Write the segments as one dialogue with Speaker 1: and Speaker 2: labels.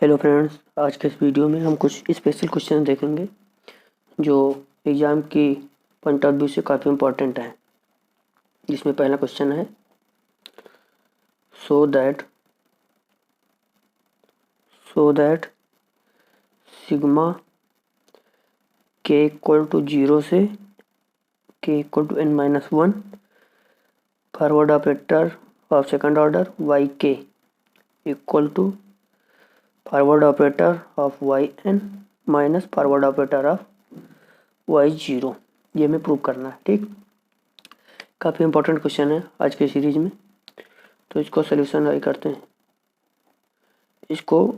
Speaker 1: Hello friends, आज के इस वीडियो में हम कुछ स्पेशल क्वेश्चन देखेंगे जो एग्ज़ाम की पॉइंट ऑफ व्यू से काफ़ी इम्पोर्टेंट है। जिसमें पहला क्वेश्चन है so that sigma k equal to 0 से k equal to n-1 forward operator of second order y k equal to forward operator of y n minus forward operator of y 0। ये हमें prove करना है। ठीक, काफ़ी important question है आज के सीरीज में। तो इसको सोल्यूशन ट्राई करते हैं। इसको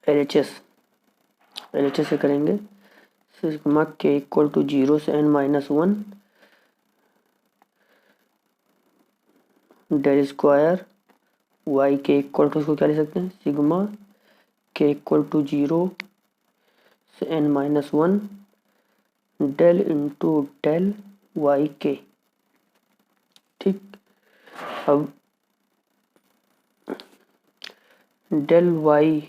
Speaker 1: LHS से करेंगे। सिग्मा के इक्वल टू 0 से n-1 del square Y k equal to, उसको क्या ले सकते हैं, सिग्मा के इक्वल टू 0 से n-1 del into del Y के। ठीक, अब डेल वाई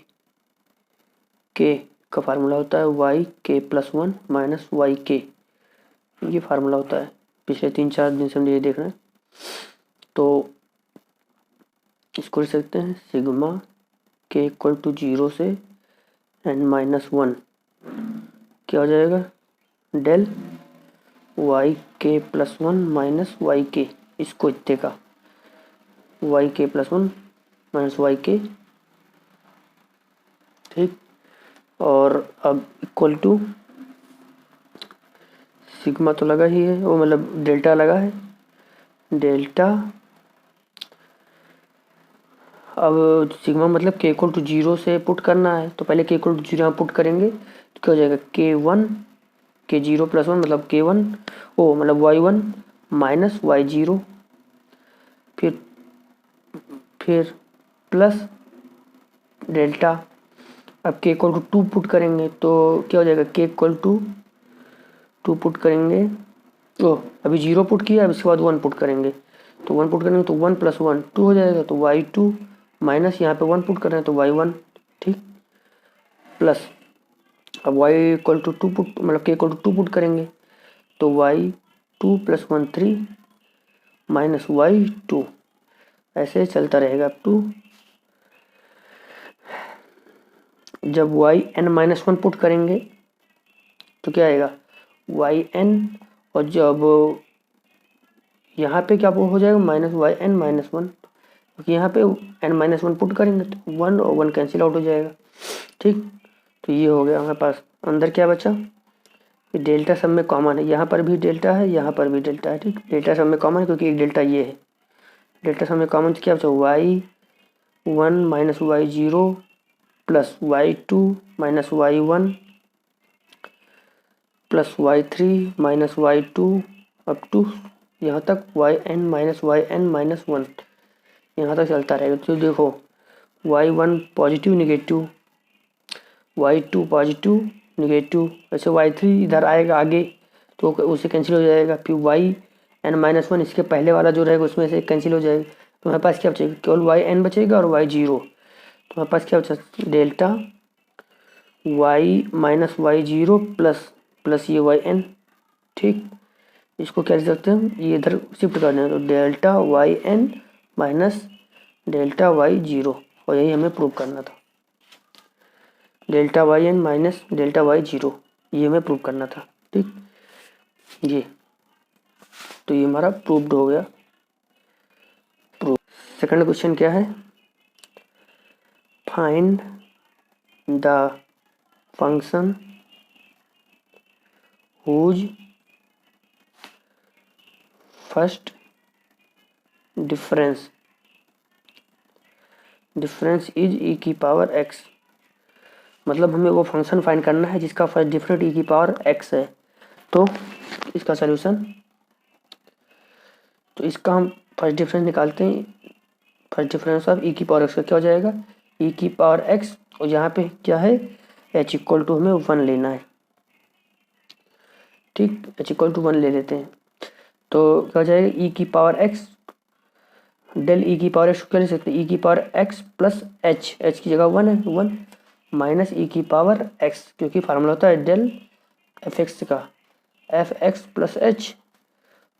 Speaker 1: के का फार्मूला होता है वाई के प्लस 1 माइनस वाई के। ये फार्मूला होता है, पिछले 3-4 दिन से हम ये देख रहे हैं। तो इसको लिख सकते हैं सिग्मा के इक्वल टू 0 से n-1 क्या हो जाएगा, डेल वाई के प्लस 1 माइनस वाई के। इसको इतने का वाई के प्लस 1 माइनस वाई के। ठीक, और अब इक्वल टू सिग्मा तो लगा ही है, वो मतलब डेल्टा लगा है। डेल्टा, अब सिग्मा मतलब के इक्वल टू 0 से पुट करना है, तो पहले के इक्वल टू 0 यहाँ पुट करेंगे तो क्या हो जाएगा, K1 के 0 प्लस 1 मतलब K1 ओ मतलब Y1 माइनस Y0, फिर प्लस डेल्टा। अब के इक्वल टू 2 पुट करेंगे तो क्या हो जाएगा, के इक्वल टू 2 पुट करेंगे, ओ अभी 0 पुट किया, अब इसके बाद 1 पुट करेंगे तो 1 पुट करेंगे तो 1 प्लस 1 2 हो जाएगा, तो Y2 माइनस यहाँ पे 1 पुट कर रहे हैं तो Y1। ठीक, प्लस अब y इक्वल टू 2 पुट मतलब के इक्वल टू 2 पुट करेंगे तो Y2 प्लस 1 3 माइनस Y2, ऐसे चलता रहेगा अप टू जब yn-1 पुट करेंगे तो क्या आएगा yn, और जब यहाँ पे क्या हो जाएगा माइनस yn-1, क्योंकि यहाँ पे n-1 पुट करेंगे तो 1 और 1 कैंसिल आउट हो जाएगा। ठीक, तो ये हो गया हमारे पास। अंदर क्या बचा, डेल्टा सब में कॉमन है, यहाँ पर भी डेल्टा है, यहाँ पर भी डेल्टा है। ठीक, डेल्टा सब में कॉमन है क्योंकि एक डेल्टा ये है, डेल्टा सब में कॉमन, तो क्या बचा y1 minus y0 plus y2 minus y1 plus y3 minus y2 up to यहाँ तक yn माइनस yn-1 यहाँ तक चलता रहेगा। तो देखो y1 positive negative, y2 positive negative, वैसे y3 इधर आएगा आगे तो उससे कैंसिल हो जाएगा, फिर yn-1 इसके पहले वाला जो रहेगा उसमें से कैंसिल हो जाएगा। तो हमारे पास क्या बचेगा, केवल yn बचेगा और y0। तो हमारे पास क्या बचा, delta y minus y0 plus ये yn। ठीक, इसको क्या लिख सकते हैं, ये इधर शिफ्ट कर दें तो delta yn minus delta y0, और यही हमें प्रूव करना था, delta yn minus delta y0, ये हमें प्रूव करना था। ठीक, ये तो ये हमारा प्रूव्ड हो गया। प्रूव। सेकंड क्वेश्चन क्या है, find the function whose first difference is e की पावर x। मतलब हमें वो फंक्शन फाइंड करना है जिसका फर्स्ट डिफरेंस e की पावर x है। तो इसका सलूशन, तो इसका हम फर्स्ट डिफरेंस निकालते हैं। फर्स्ट डिफरेंस ऑफ e की पावर x का क्या हो जाएगा, e की पावर x, और यहाँ पे क्या है h इक्वल टू हमें 1 लेना है। ठीक, h इक्वल टू 1 ले लेते हैं तो क्या हो जाएगा, e की पावर x डेल ई की पावर एक्स क्या लिख सकते हैं, ई की power x plus H, H की जगह 1 है 1 माइनस ई की पावर एक्स, क्योंकि फार्मूला होता है डेल एफ एक्स का, एफ एक्स प्लस एच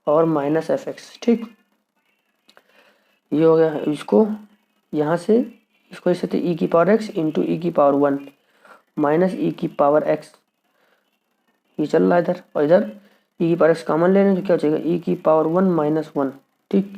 Speaker 1: और माइनस एफ एक्स। ठीक, ये हो गया। इसको यहाँ से इसको लिख सकते ई की पावर एक्स इंटू ई की पावर 1 माइनस ई की पावर एक्स, ये चल रहा है इधर, और इधर ई की पावर एक्स कॉमन ले रहे हैं तो क्या हो जाएगा ई की पावर 1 माइनस 1। ठीक,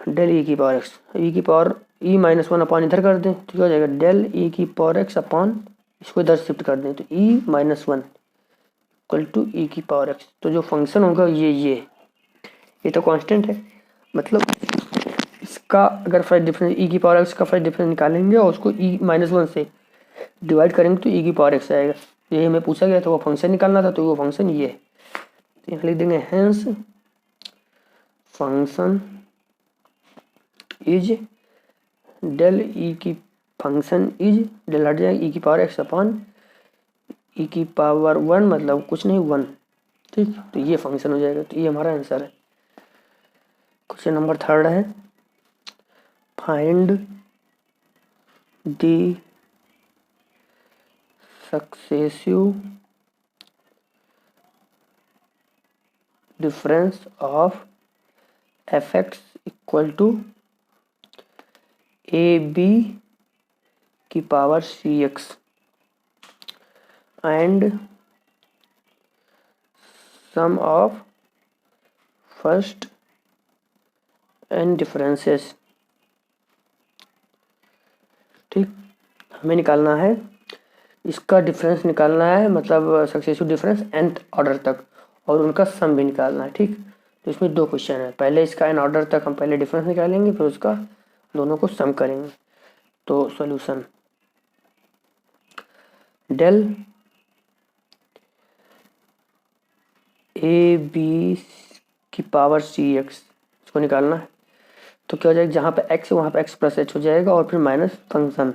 Speaker 1: डेल ई की पावर एक्स, ई की पावर ई माइनस 1 अपॉन इधर कर दें तो क्या हो जाएगा डेल ई की पावर एक्स अपॉन, इसको इधर शिफ्ट कर दें तो ई माइनस 1 इक्वल टू ई की पावर एक्स। तो जो फंक्शन होगा ये तो कांस्टेंट है, मतलब इसका अगर फर्स्ट डिफरेंस ई की पावर एक्स का फर्स्ट डिफरेंस निकालेंगे और उसको ई माइनस 1 से डिवाइड करेंगे तो ई की पावर एक्स आएगा। यही हमें पूछा गया था, वो फंक्शन निकालना था, तो वो फंक्शन ये है। तो यहाँ लिख देंगे hence function is del E की, फंक्शन इज डेल हट जाएगा ई की पावर एक्स अपॉन ई की पावर 1 मतलब कुछ नहीं 1। ठीक, तो ये फंक्शन हो जाएगा। तो ये हमारा आंसर है। क्वेश्चन नंबर 3 है, find the successive difference of f x equal to a B की power C x and sum of first and differences. ठीक, हमें निकालना है इसका डिफरेंस निकालना है, मतलब सक्सेसिव डिफरेंस nth ऑर्डर तक, और उनका सम भी निकालना है। ठीक, तो इसमें 2 क्वेश्चन है, पहले इसका n ऑर्डर तक हम पहले डिफरेंस निकालेंगे, फिर उसका दोनों को सम करेंगे। तो सॉल्यूशन डेल ए बी की पावर सी एक्स, इसको निकालना है तो क्या हो जाएगा, जहाँ पे x है वहाँ पे x प्लस एच हो जाएगा और फिर माइनस फंक्शन,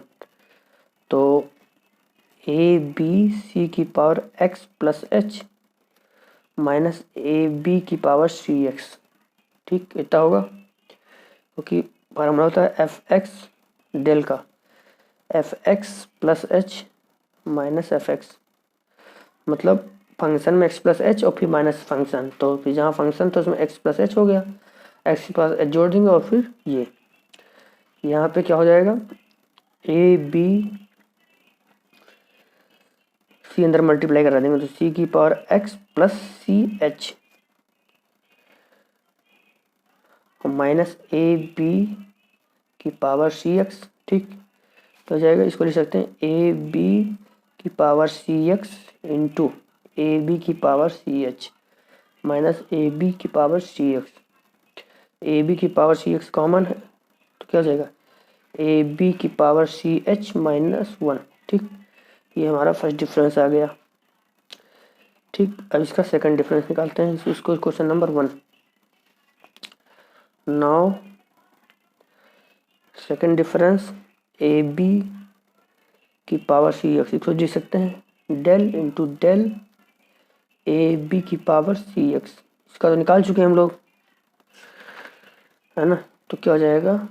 Speaker 1: तो ए बी सी की power x plus h minus A B की पावर सी एक्स। ठीक, इतना होगा, क्योंकि फार्मूला होता है एफ एक्स डेल का, f x plus h minus f x, मतलब फंक्शन में x प्लस एच और फिर माइनस फंक्शन, तो फिर जहाँ फंक्शन तो उसमें x प्लस एच हो गया, x प्लस एच जोड़ देंगे और फिर ये यहाँ पे क्या हो जाएगा ए बी सी अंदर मल्टीप्लाई करा देंगे तो सी की power x plus C H minus A B की पावर सी एक्स। ठीक, तो हो जाएगा, इसको लिख सकते हैं ए बी की power C x into A B की power C H minus A B की power C X. A B की पावर सी एक्स कॉमन है तो क्या हो जाएगा ए बी की पावर सी एच माइनस 1। ठीक, ये हमारा फर्स्ट डिफरेंस आ गया। ठीक, अब इसका सेकंड डिफरेंस निकालते हैं, इसको question number 1। Now second difference a B की पावर सी एक्स, इसको लिख सकते हैं del into del a B की पावर सी एक्स, इसका तो निकाल चुके हैं हम लोग, है ना। तो क्या हो जाएगा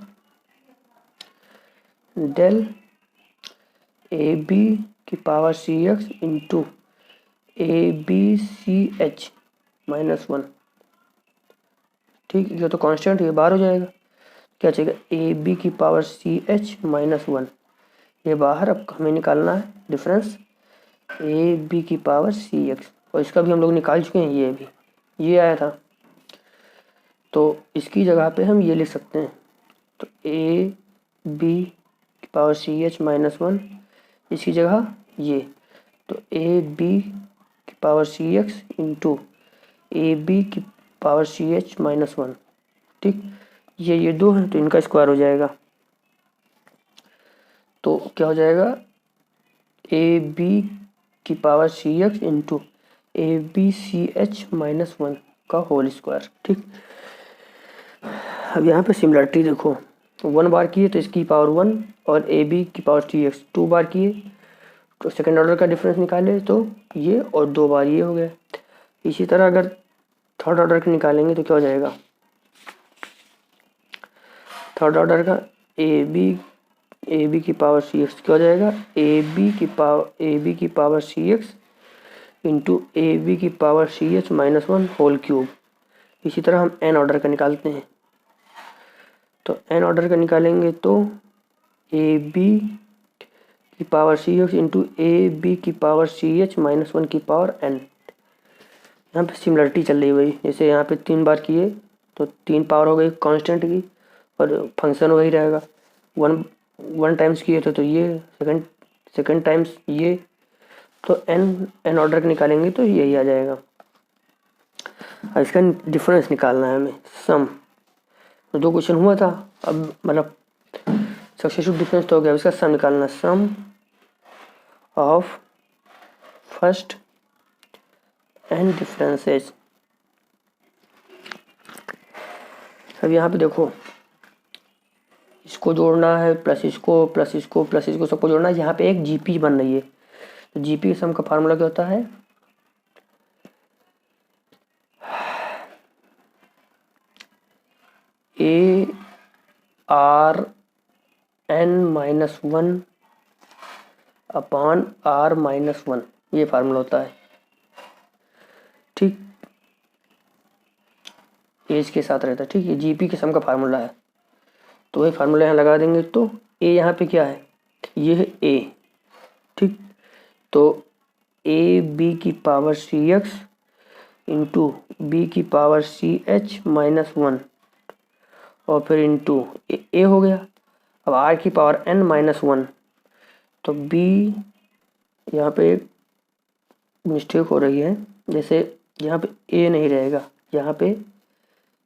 Speaker 1: डेल ए बी की पावर सी एक्स इंटू ए बी सी एच माइनस 1। ठीक, ये तो कांस्टेंट, ये बाहर हो जाएगा, क्या चाहिए ए बी की पावर सी एच माइनस 1, ये बाहर। अब हमें निकालना है डिफरेंस ए बी की पावर सी एक्स, और इसका भी हम लोग निकाल चुके हैं, ये भी ये आया था, तो इसकी जगह पे हम ये लिख सकते हैं, तो ए बी की पावर सी एच माइनस 1, इसकी जगह ये, तो ए बी की power C x into A B की पावर सी एच माइनस 1। ठीक, ये 2 हैं तो इनका स्क्वायर हो जाएगा, तो क्या हो जाएगा ए बी की पावर सी एक्स इंटू ए बी सी एच माइनस 1 का होल स्क्वायर। ठीक, अब यहाँ पे सिमिलरिटी देखो, 1 बार किए तो इसकी पावर 1 और ए बी की पावर सी एक्स 2 बार किए तो सेकेंड ऑर्डर का डिफरेंस निकाले तो ये, और 2 बार ये हो गया। इसी तरह अगर थर्ड ऑर्डर का निकालेंगे तो क्या हो जाएगा, थर्ड ऑर्डर का ए बी की पावर सी एक्स क्या हो जाएगा, ए बी की power C x into A B की power C H minus one whole cube. इसी तरह हम एन ऑर्डर का निकालते हैं, तो एन ऑर्डर का निकालेंगे तो ए बी की power C x into A B की power C H minus one की पावर एन। यहाँ पे सिमिलरिटी चल रही है वही, जैसे यहाँ पे 3 बार किए तो 3 पावर हो गई कांस्टेंट की और फंक्शन वही रहेगा। वन टाइम्स किए तो ये सेकंड टाइम्स ये, तो एन ऑर्डर का निकालेंगे तो यही आ जाएगा। अब इसका डिफरेंस निकालना है हमें, सम। तो 2 क्वेश्चन हुआ था, अब मतलब सक्सेसिव डिफरेंस तो हो गया, इसका सम निकालना, सम ऑफ फर्स्ट एन डिफरेंसेस। अब यहाँ पे देखो, इसको जोड़ना है प्लस इसको प्लस इसको प्लस इसको सबको जोड़ना है। यहाँ पे एक जीपी बन रही है, तो जीपी के सम का फार्मूला क्या होता है, a r n minus one upon r minus one, ये फार्मूला होता है। ठीक, एज के साथ रहता है। ठीक, ये जीपी के सम का फार्मूला है, तो वही फार्मूला यहाँ लगा देंगे। तो ए यहाँ पे क्या है, ये है ए। ठीक, तो ए बी की पावर सी एक्स इंटू बी की power C H minus one और फिर इंटू ए हो गया। अब आर की पावर एन माइनस वन, तो बी यहाँ पे एक मिस्टेक हो रही है, जैसे यहाँ पे ए नहीं रहेगा, यहाँ पे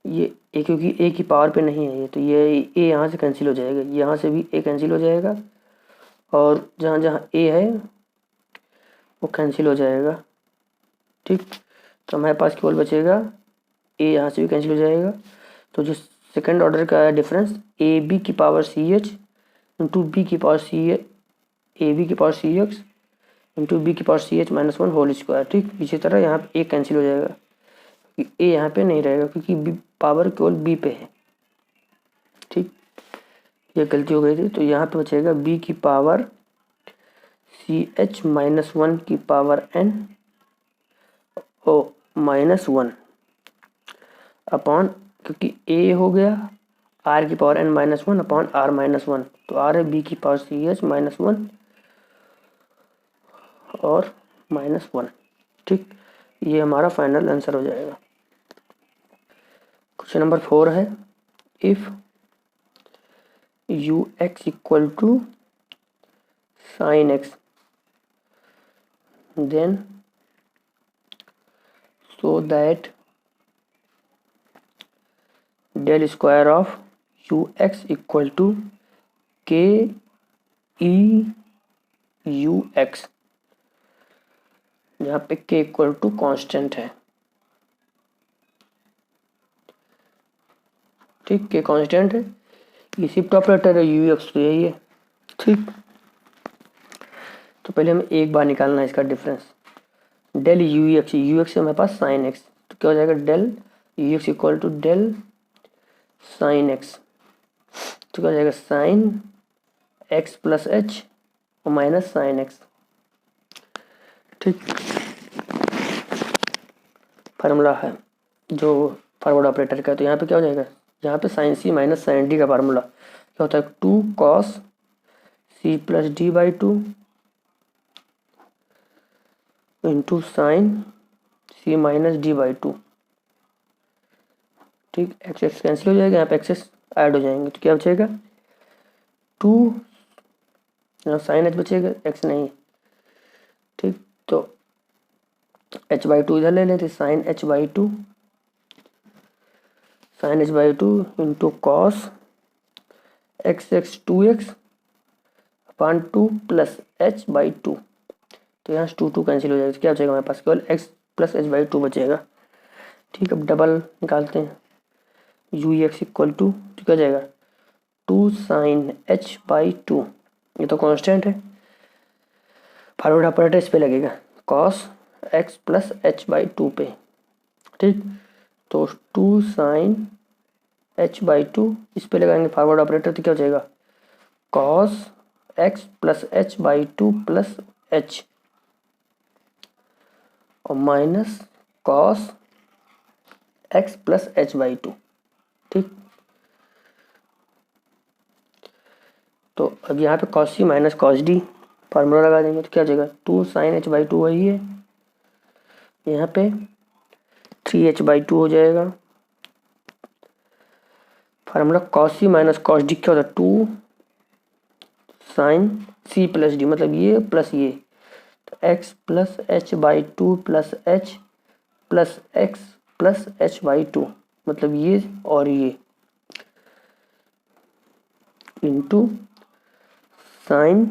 Speaker 1: ये ए, क्योंकि ए की पावर पे नहीं है ये, तो ये ए यहाँ से कैंसिल हो जाएगा, यहाँ से भी ए कैंसिल हो जाएगा और जहाँ जहाँ ए है वो कैंसिल हो जाएगा। ठीक, तो हमारे पास केवल बचेगा ए, यहाँ से भी कैंसिल हो जाएगा। तो जो सेकंड ऑर्डर का डिफरेंस ए बी की पावर सी एच इंटू बी की पावर सी ए बी की पावर सी एक्स इंटू बी की power C H minus one whole square. ठीक, इसी तरह यहाँ पे ए कैंसिल हो जाएगा, ए यहाँ पे नहीं रहेगा क्योंकि बी पावर केवल बी पे है। ठीक, ये गलती हो गई थी, तो यहाँ पे बचेगा बी की power C H minus one की power n o minus one upon, क्योंकि ए हो गया आर की power n minus one upon r minus one, तो आर है बी की power C H minus one और माइनस वन। ठीक, ये हमारा फाइनल आंसर हो जाएगा। क्वेश्चन नंबर 4 है, if u x equal to sine x then so that del square of u x equal to के ई यू एक्स, यहाँ पे के इक्वल टू कॉन्स्टेंट है। ठीक, के कॉन्स्टेंट है, ये शिफ्ट ऑपरेटर है, यू एक्स तो यही है। ठीक, तो पहले हमें एक बार निकालना है इसका डिफरेंस, डेल यू एक्स से हमारे पास साइन एक्स, तो क्या हो जाएगा, del u x equal to del sine x, तो क्या हो जाएगा, साइन एक्स प्लस एच और माइनस साइन एक्स। ठीक, फार्मूला है जो फॉरवर्ड ऑपरेटर का, तो यहाँ पे क्या हो जाएगा, यहाँ पे sine c minus sine d का फार्मूला क्या होता है, 2 cos c plus d by 2 into sine c minus d by 2। ठीक, एक्स एक्स कैंसिल हो जाएगा, यहाँ पे एक्सेस ऐड हो जाएंगे, तो क्या बचेगा 2, यहाँ साइन एच बचेगा, एक्स नहीं। ठीक, तो एच बाई 2 इधर ले लेते, sine h by 2 sine h by 2 into cos x x 2x upon 2 plus h by 2, तो यहाँ से 2 कैंसिल हो जाएगा, तो क्या बचेगा हमारे पास, केवल x प्लस एच बाई 2 बचेगा। ठीक, अब डबल निकालते हैं, यू एक्स इक्वल टू, तो क्या जाएगा 2 साइन एच बाई 2, ये तो कांस्टेंट है, फॉरवर्ड ऑपरेटर इस पे लगेगा, cos x plus h by 2 पे। ठीक, तो 2 साइन h/2, इस पे लगाएंगे फॉरवर्ड ऑपरेटर तो क्या हो जाएगा cos x plus h/2 plus h और minus cos x plus h/2। ठीक, तो अब यहाँ पे cos c minus cos d formula लगा देंगे तो क्या हो जाएगा 2 साइन h/2 वही है, यहाँ पे 3h/2 हो जाएगा। Formula cos c minus cos d क्या होता है 2 साइन c प्लस d, मतलब ये प्लस ये, तो x plus h/2 plus h plus x plus h/2, मतलब ये और ये इंटू साइन,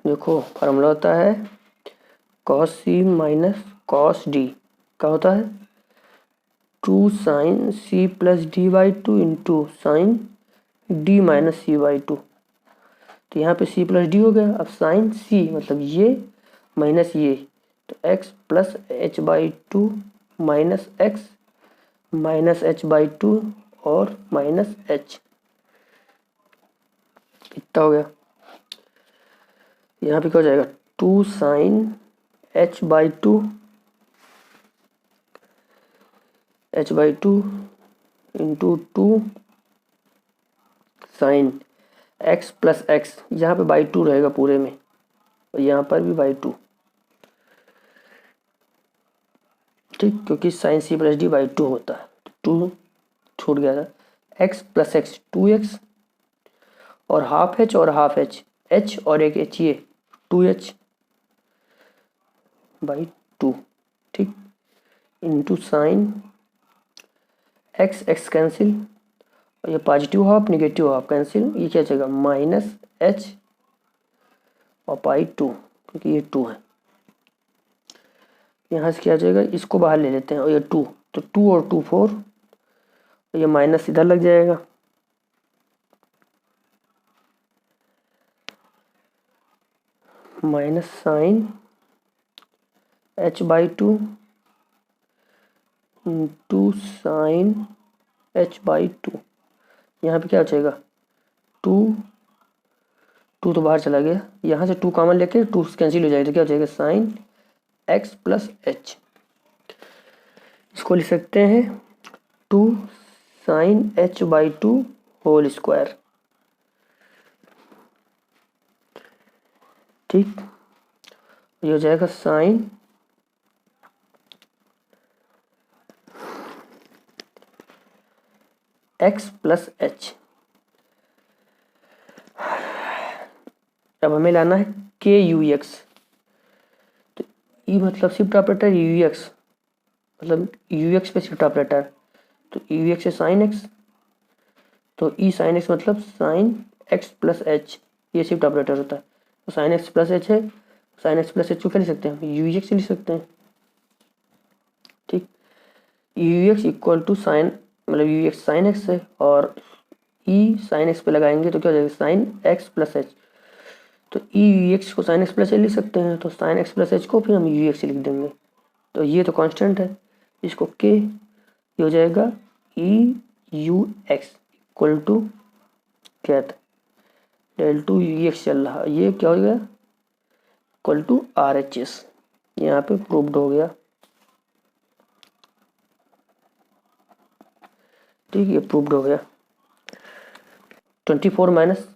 Speaker 1: देखो फार्मूला होता है cos c minus cos d क्या होता है 2 sine c plus d/2 into sine d minus c/2। तो यहाँ पे c प्लस डी हो गया, अब साइन c मतलब ये माइनस ये, तो x plus h/2 minus x minus h/2 और माइनस h, कितना हो गया यहाँ पे क्या हो जाएगा 2 sine h/2 into 2 sine x plus x, यहाँ पे बाई 2 रहेगा पूरे में और यहाँ पर भी बाई 2। ठीक, क्योंकि sine c plus d by 2 होता है, तो 2 छूट गया था, x प्लस x 2x और हाफ h और हाफ h और एक h ये 2h बाई 2। ठीक, इंटू साइन x कैंसिल और ये positive half negative half cancel, ये क्या जाएगा माइनस h और बाई 2, क्योंकि ये 2 है। यहाँ से क्या आ जाएगा, इसको बाहर ले लेते हैं और ये 2, तो 2 और 2 4 और ये माइनस इधर लग जाएगा, minus sign h/2 into sine h/2। यहाँ पे क्या हो जाएगा 2 तो बाहर चला गया, यहाँ से 2 कॉमन लेके 2 कैंसिल हो जाएगा, तो क्या हो जाएगा साइन x प्लस h, इसको लिख सकते हैं 2 साइन h/2 होल स्क्वायर। ठीक, ये हो जाएगा साइन x प्लस h। अब हमें लाना है के यू एक्स, तो ई मतलब शिफ्ट ऑपरेटर, यू एक्स मतलब यू एक्स पे शिफ्ट ऑपरेटर, तो यू एक्स है साइन एक्स, तो ई साइन एक्स मतलब साइन एक्स प्लस एच, ये शिफ्ट ऑपरेटर होता है, तो साइन एक्स प्लस एच है, साइन एक्स प्लस एच को क्या लिख सकते हैं यू एक्स लिख सकते हैं। ठीक, u x equal to sine, मतलब यू एक्स साइन एक्स है और ई साइन एक्स पे लगाएंगे तो क्या हो जाएगा साइन एक्स प्लस एच, तो ई यू एक्स को साइन एक्स प्लस एच लिख सकते हैं, तो साइन एक्स प्लस एच को फिर हम यू एक्स लिख देंगे, तो ये तो कांस्टेंट है, इसको के, ये हो जाएगा E u x equal to क्या था del2 यू एक्स चल रहा, ये क्या हो गया equal to R H S, यहाँ पे प्रूव्ड हो गया। ठीक, ये प्रूव्ड हो गया 24 माइनस